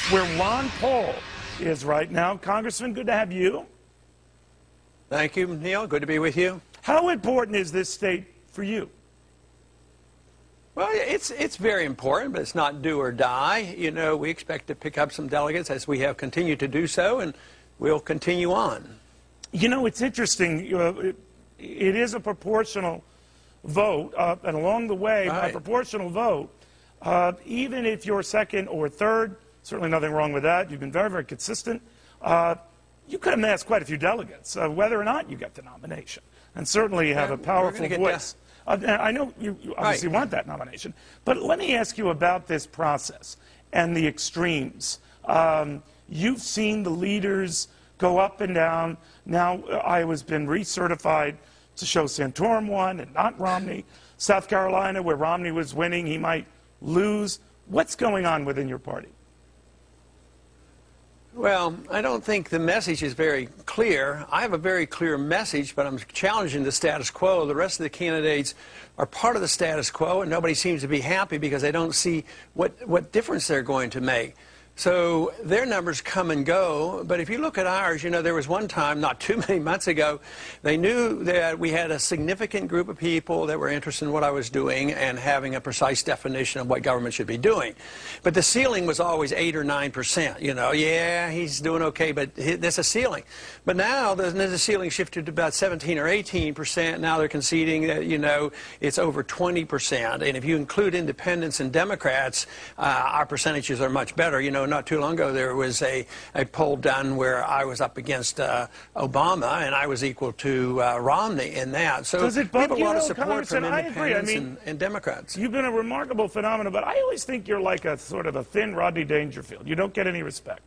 where Ron Paul is right now. Congressman, good to have you. Thank you, Neil. Good to be with you. How important is this state for you? Well, it's very important, but it's not do or die. You know, we expect to pick up some delegates as we have continued to do so, and we'll continue on. You know, it's interesting. It is a proportional vote, and along the way, right, by proportional vote, even if you're second or third, certainly nothing wrong with that. You've been very, very consistent. You could amass quite a few delegates, whether or not you get the nomination. And certainly you have a powerful voice. I know you obviously want that nomination. But let me ask you about this process and the extremes. You've seen the leaders go up and down. Now Iowa's been recertified to show Santorum won and not Romney. South Carolina, where Romney was winning, he might lose. What's going on within your party? Well, I don't think the message is very clear. I have a very clear message, but I'm challenging the status quo. The rest of the candidates are part of the status quo, and nobody seems to be happy because they don't see what difference they're going to make. So their numbers come and go, but if you look at ours, you know, there was one time, not too many months ago, they knew that we had a significant group of people that were interested in what I was doing and having a precise definition of what government should be doing. But the ceiling was always 8 or 9%. You know, yeah, he's doing okay, but there's a ceiling. But now the ceiling shifted to about 17 or 18%. Now they're conceding that, you know, it's over 20%. And if you include independents and Democrats, our percentages are much better. You know, not too long ago, there was a poll done where I was up against Obama, and I was equal to Romney in that. So does it we have a bug you, lot of though, support from independents I mean, and Democrats. You've been a remarkable phenomenon, but I always think you're like a sort of a thin Rodney Dangerfield. You don't get any respect.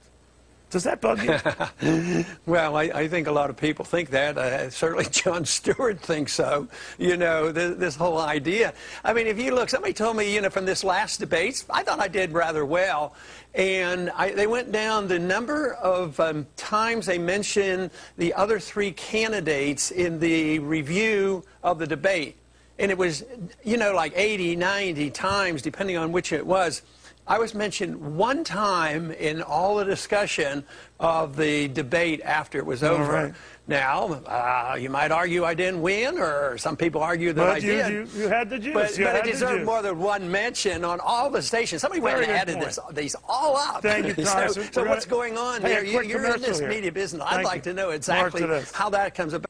Does that bug you? Well, I think a lot of people think that. Certainly Jon Stewart thinks so. You know, this whole idea. I mean, if you look, somebody told me, you know, from this last debate, I thought I did rather well. And they went down the number of times they mentioned the other three candidates in the review of the debate. And it was, you know, like 80, 90 times, depending on which it was. I was mentioned one time in all the discussion of the debate after it was over. Right. Now, you might argue I didn't win, or some people argue that I did. You had the juice. But it deserved more than one mention on all the stations. Somebody went and added these all up. Thank you, Congressman. So what's going on here? You're in this media business. I'd like to know exactly how that comes about.